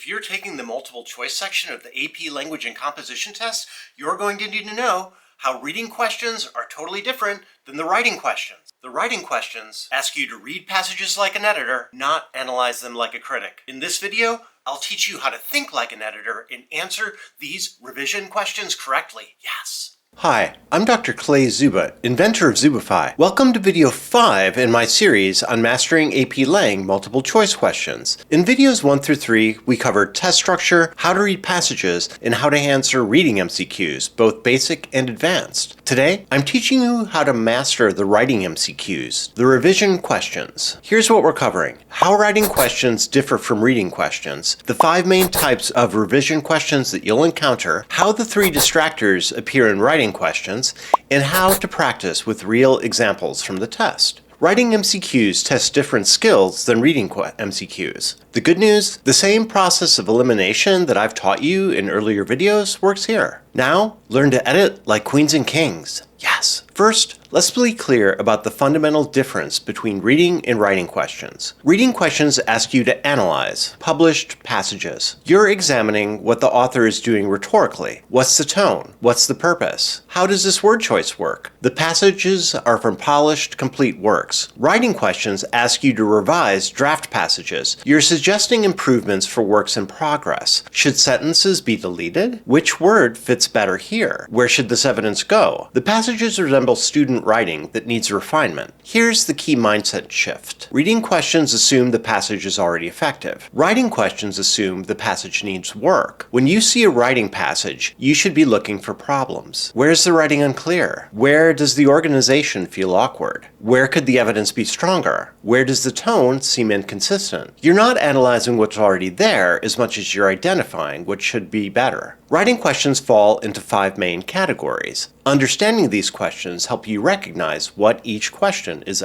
you're taking the multiple choice section of the AP Language and Composition test, you're going to need to know how reading questions are totally different than the writing questions. The writing questions ask you to read passages like an editor, not analyze them like a critic. In this video, I'll teach you how to think like an editor and answer these revision questions correctly. Yes. Hi, I'm Dr. Clay Zuba, inventor of Zubafy. Welcome to video 5 in my series on mastering AP Lang multiple choice questions. In videos 1 through 3, we covered test structure, how to read passages, and how to answer reading MCQs, both basic and advanced. Today, I'm teaching you how to master the writing MCQs, the revision questions. Here's what we're covering: how writing questions differ from reading questions, the 5 main types of revision questions that you'll encounter, how the 3 distractors appear in writing questions, and how to practice with real examples from the test. Writing MCQs test different skills than reading MCQs. The good news, the same process of elimination that I've taught you in earlier videos works here. Now, learn to edit like queens and kings. Yes. First, let's be clear about the fundamental difference between reading and writing questions. Reading questions ask you to analyze published passages. You're examining what the author is doing rhetorically. What's the tone? What's the purpose? How does this word choice work? The passages are from polished, complete works. Writing questions ask you to revise draft passages. You're suggesting improvements for works in progress. Should sentences be deleted? Which word fits better here? Where should this evidence go? The passages resemble student writing that needs refinement. Here's the key mindset shift. Reading questions assume the passage is already effective. Writing questions assume the passage needs work. When you see a writing passage, you should be looking for problems. Where's the writing unclear? Where does the organization feel awkward? Where could the evidence be stronger? Where does the tone seem inconsistent? You're not analyzing what's already there as much as you're identifying what should be better. Writing questions fall into 5 main categories. Understanding these questions help you recognize what each question is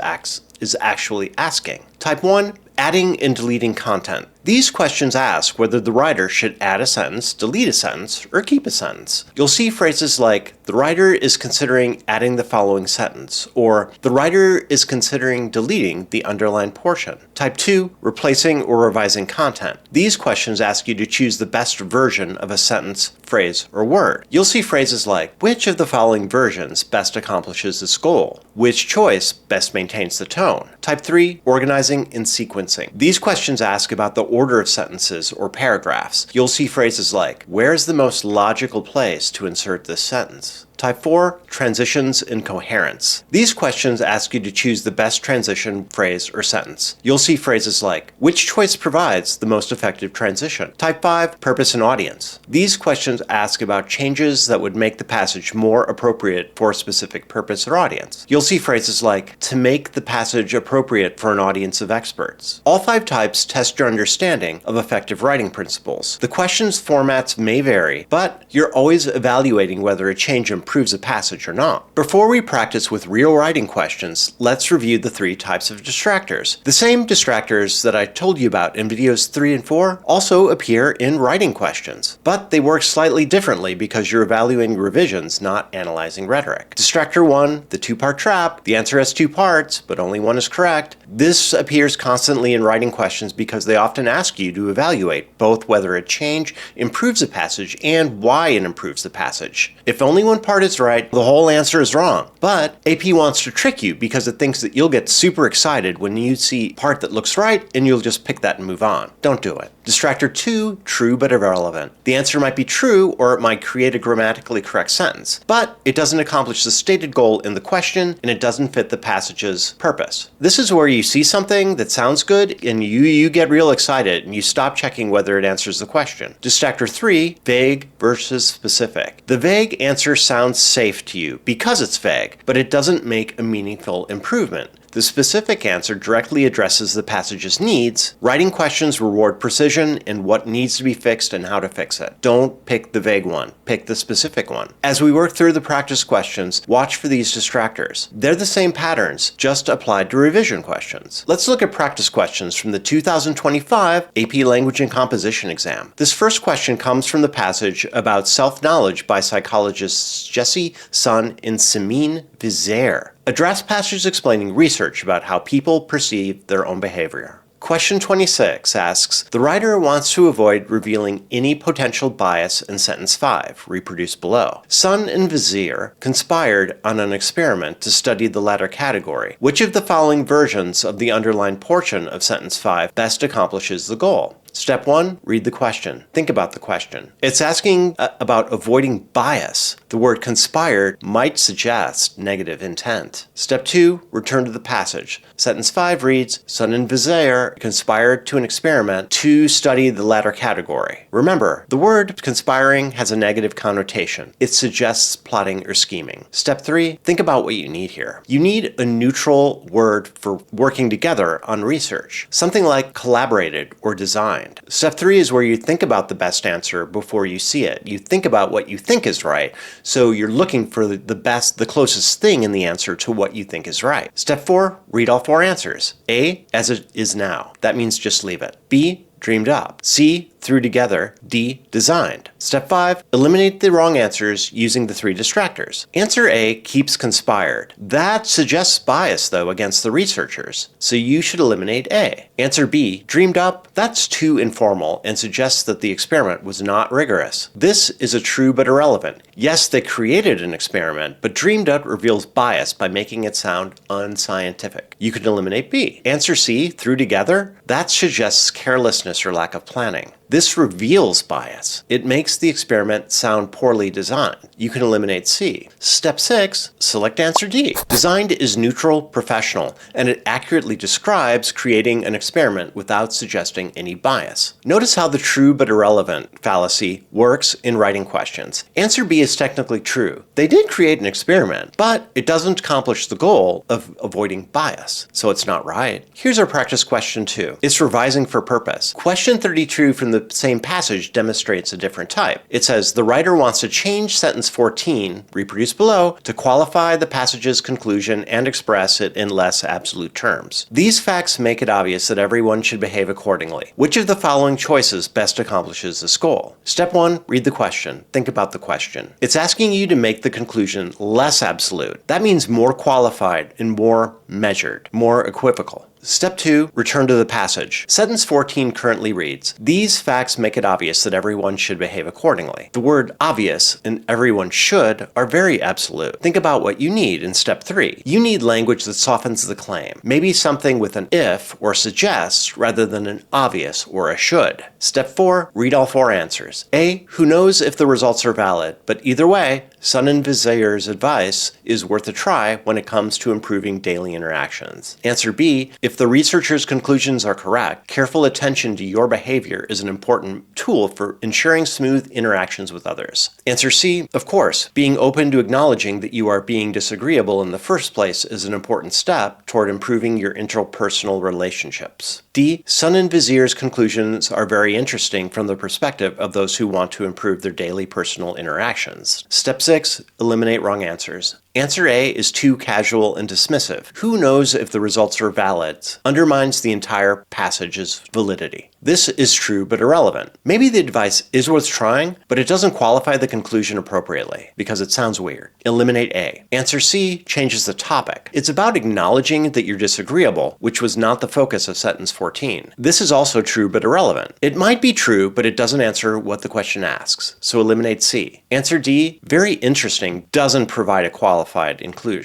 actually asking. Type 1, adding and deleting content. These questions ask whether the writer should add a sentence, delete a sentence, or keep a sentence. You'll see phrases like, the writer is considering adding the following sentence, or the writer is considering deleting the underlined portion. Type 2, replacing or revising content. These questions ask you to choose the best version of a sentence, phrase, or word. You'll see phrases like, which of the following versions best accomplishes this goal? Which choice best maintains the tone? Type 3, organizing and sequencing. These questions ask about the order of sentences or paragraphs. You'll see phrases like, where's the most logical place to insert this sentence? Type 4, transitions and coherence. These questions ask you to choose the best transition, phrase, or sentence. You'll see phrases like, which choice provides the most effective transition? Type 5, purpose and audience. These questions ask about changes that would make the passage more appropriate for a specific purpose or audience. You'll see phrases like, to make the passage appropriate for an audience of experts. All 5 types test your understanding of effective writing principles. The questions' formats may vary, but you're always evaluating whether a change improves a passage or not. Before we practice with real writing questions, let's review the 3 types of distractors. The same distractors that I told you about in videos 3 and 4 also appear in writing questions, but they work slightly differently because you're evaluating revisions, not analyzing rhetoric. Distractor 1, the 2-part trap. The answer has 2 parts, but only one is correct. This appears constantly in writing questions because they often ask you to evaluate both whether a change improves a passage and why it improves the passage. If only one part is right, the whole answer is wrong. But AP wants to trick you because it thinks that you'll get super excited when you see a part that looks right and you'll just pick that and move on. Don't do it. Distractor 2, true but irrelevant. The answer might be true or it might create a grammatically correct sentence, but it doesn't accomplish the stated goal in the question and it doesn't fit the passage's purpose. This is where you see something that sounds good and you get real excited and you stop checking whether it answers the question. Distractor 3, vague versus specific. The vague answer sounds safe to you because it's vague, but it doesn't make a meaningful improvement. The specific answer directly addresses the passage's needs. Writing questions reward precision in what needs to be fixed and how to fix it. Don't pick the vague one, pick the specific one. As we work through the practice questions, watch for these distractors. They're the same patterns, just applied to revision questions. Let's look at practice questions from the 2025 AP Language and Composition exam. This first question comes from the passage about self-knowledge by psychologists Jesse, Sun, and Simine Vizère. A draft passage explaining research about how people perceive their own behavior. Question 26 asks, the writer wants to avoid revealing any potential bias in sentence 5, reproduced below. Sun and Vizier conspired on an experiment to study the latter category. Which of the following versions of the underlined portion of sentence 5 best accomplishes the goal? Step 1, read the question. Think about the question. It's asking about avoiding bias. The word conspired might suggest negative intent. Step 2, return to the passage. Sentence 5 reads, Sun and Vizier conspired to an experiment to study the latter category. Remember, the word conspiring has a negative connotation. It suggests plotting or scheming. Step 3, think about what you need here. You need a neutral word for working together on research. Something like collaborated or designed. Step 3 is where you think about the best answer before you see it. You think about what you think is right, so you're looking for the closest thing in the answer to what you think is right. Step 4, read all 4 answers. A, as it is now. That means just leave it. B, dreamed up. C, threw together. D, designed. Step 5, eliminate the wrong answers using the 3 distractors. Answer A, keeps conspired. That suggests bias, though, against the researchers, so you should eliminate A. Answer B, dreamed up. That's too informal and suggests that the experiment was not rigorous. This is a true but irrelevant. Yes, they created an experiment, but dreamed up reveals bias by making it sound unscientific. You can eliminate B. Answer C, threw together. That suggests carelessness or lack of planning. This reveals bias. It makes the experiment sound poorly designed. You can eliminate C. Step 6, select answer D. Designed is neutral, professional, and it accurately describes creating an experiment without suggesting any bias. Notice how the true but irrelevant fallacy works in writing questions. Answer B is technically true. They did create an experiment, but it doesn't accomplish the goal of avoiding bias, so it's not right. Here's our practice question 2. It's revising for purpose. Question 32 from the same passage demonstrates a different type. It says, the writer wants to change sentence 14, reproduced below, to qualify the passage's conclusion and express it in less absolute terms. These facts make it obvious that everyone should behave accordingly. Which of the following choices best accomplishes this goal? Step 1, read the question. Think about the question. It's asking you to make the conclusion less absolute. That means more qualified and more measured, more equivocal. Step 2, return to the passage. Sentence 14 currently reads, these facts make it obvious that everyone should behave accordingly. The word obvious and everyone should are very absolute. Think about what you need in step 3. You need language that softens the claim. Maybe something with an if or suggests rather than an obvious or a should. Step 4, read all 4 answers. A, who knows if the results are valid, but either way, Sun and Vizier's advice is worth a try when it comes to improving daily interactions. Answer B, if the researcher's conclusions are correct, careful attention to your behavior is an important tool for ensuring smooth interactions with others. Answer C, of course, being open to acknowledging that you are being disagreeable in the first place is an important step toward improving your interpersonal relationships. D, Sun and Vizier's conclusions are very interesting from the perspective of those who want to improve their daily personal interactions. Step 6, eliminate wrong answers. Answer A is too casual and dismissive. Who knows if the results are valid? Undermines the entire passage's validity. This is true but irrelevant. Maybe the advice is worth trying, but it doesn't qualify the conclusion appropriately because it sounds weird. Eliminate A. Answer C changes the topic. It's about acknowledging that you're disagreeable, which was not the focus of sentence 14. This is also true but irrelevant. It might be true, but it doesn't answer what the question asks, so eliminate C. Answer D, very interesting, doesn't provide a qualified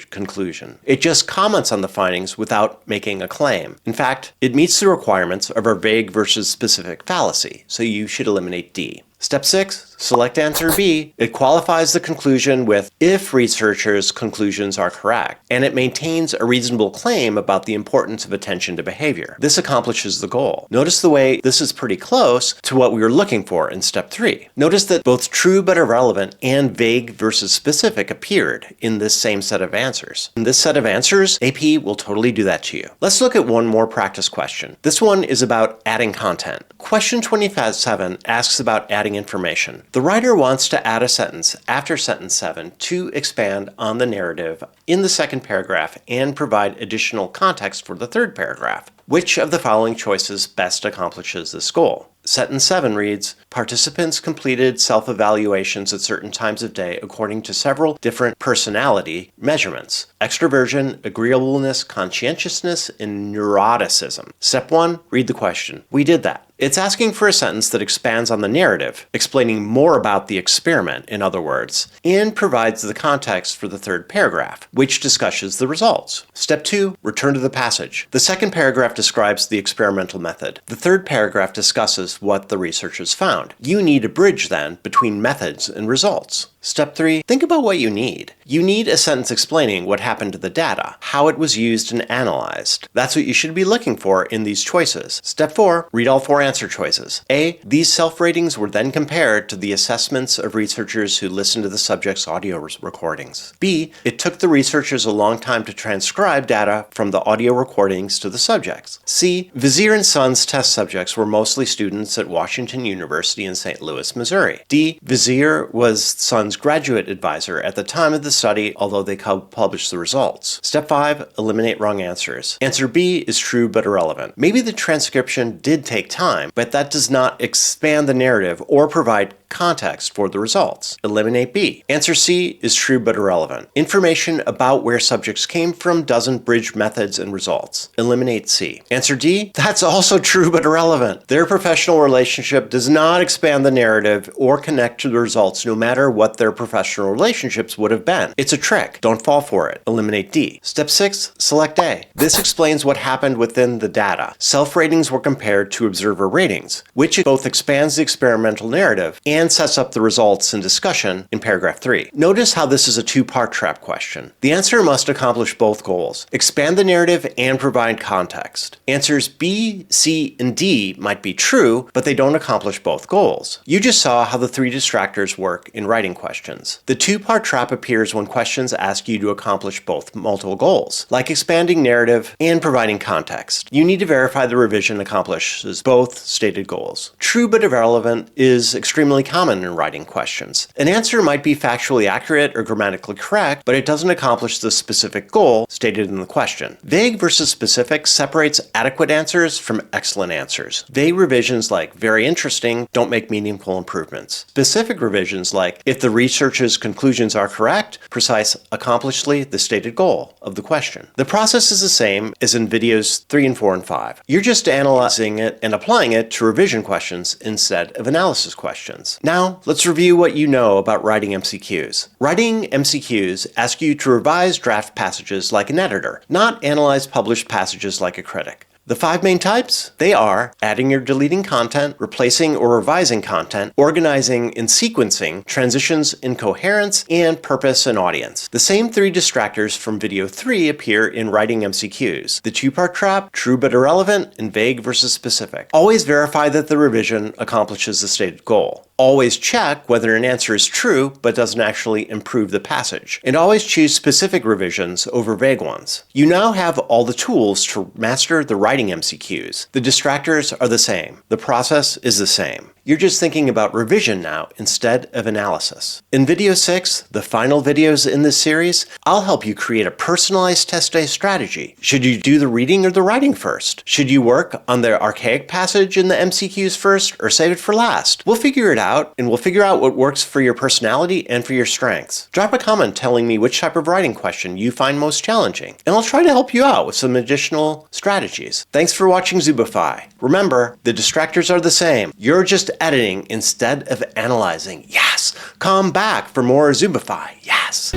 conclusion. It just comments on the findings without making a claim. In fact, it meets the requirements of our vague versus specific fallacy, so you should eliminate D. Step 6, select answer B. It qualifies the conclusion with if researchers' conclusions are correct, and it maintains a reasonable claim about the importance of attention to behavior. This accomplishes the goal. Notice the way this is pretty close to what we were looking for in step 3. Notice that both true but irrelevant and vague versus specific appeared in this same set of answers. In this set of answers, AP will totally do that to you. Let's look at one more practice question. This one is about adding content. Question 27 asks about adding information. The writer wants to add a sentence after sentence 7 to expand on the narrative in the second paragraph and provide additional context for the third paragraph. Which of the following choices best accomplishes this goal? Sentence 7 reads, participants completed self-evaluations at certain times of day according to several different personality measurements: extroversion, agreeableness, conscientiousness, and neuroticism. Step 1, read the question. We did that. It's asking for a sentence that expands on the narrative, explaining more about the experiment, in other words, and provides the context for the third paragraph, which discusses the results. Step 2, return to the passage. The second paragraph describes the experimental method. The third paragraph discusses what the researchers found. You need a bridge, then, between methods and results. Step 3, think about what you need. You need a sentence explaining what happened to the data, how it was used and analyzed. That's what you should be looking for in these choices. Step 4, read all 4 answer choices. A, these self-ratings were then compared to the assessments of researchers who listened to the subject's audio recordings. B, it took the researchers a long time to transcribe data from the audio recordings to the subjects. C, Vizier and Sons test subjects were mostly students at Washington University in St. Louis, Missouri. D, Vizier was Sons' graduate advisor at the time of the study, although they published the results. Step 5, eliminate wrong answers. Answer B is true but irrelevant. Maybe the transcription did take time, but that does not expand the narrative or provide context for the results. Eliminate B. Answer C is true but irrelevant. Information about where subjects came from doesn't bridge methods and results. Eliminate C. Answer D. That's also true but irrelevant. Their professional relationship does not expand the narrative or connect to the results, no matter what their professional relationships would have been. It's a trick. Don't fall for it. Eliminate D. Step 6. Select A. This explains what happened within the data. Self-ratings were compared to observer ratings, which both expands the experimental narrative and sets up the results and discussion in paragraph 3. Notice how this is a two-part trap question. The answer must accomplish both goals: expand the narrative and provide context. Answers B, C, and D might be true, but they don't accomplish both goals. You just saw how the 3 distractors work in writing questions. The two-part trap appears when questions ask you to accomplish both multiple goals, like expanding narrative and providing context. You need to verify the revision accomplishes both stated goals. True but irrelevant is extremely common in writing questions. An answer might be factually accurate or grammatically correct, but it doesn't accomplish the specific goal stated in the question. Vague versus specific separates adequate answers from excellent answers. Vague revisions like "very interesting" don't make meaningful improvements. Specific revisions like "if the research's conclusions are correct," precise accomplishly the stated goal of the question. The process is the same as in videos 3 and 4 and 5. You're just analyzing it and applying it to revision questions instead of analysis questions. Now, let's review what you know about writing MCQs. Writing MCQs ask you to revise draft passages like an editor, not analyze published passages like a critic. The 5 main types, they are adding or deleting content, replacing or revising content, organizing and sequencing, transitions in coherence, and purpose and audience. The same 3 distractors from video 3 appear in writing MCQs: the two-part trap, true but irrelevant, and vague versus specific. Always verify that the revision accomplishes the stated goal. Always check whether an answer is true but doesn't actually improve the passage. And always choose specific revisions over vague ones. You now have all the tools to master the writing MCQs. The distractors are the same. The process is the same. You're just thinking about revision now instead of analysis. In video 6, the final videos in this series, I'll help you create a personalized test day strategy. Should you do the reading or the writing first? Should you work on the archaic passage in the MCQs first or save it for last? We'll figure it out, and we'll figure out what works for your personality and for your strengths. Drop a comment telling me which type of writing question you find most challenging, and I'll try to help you out with some additional strategies. Thanks for watching Zubafy. Remember, the distractors are the same. You're just editing instead of analyzing. Yes! Come back for more Zubafy. Yes!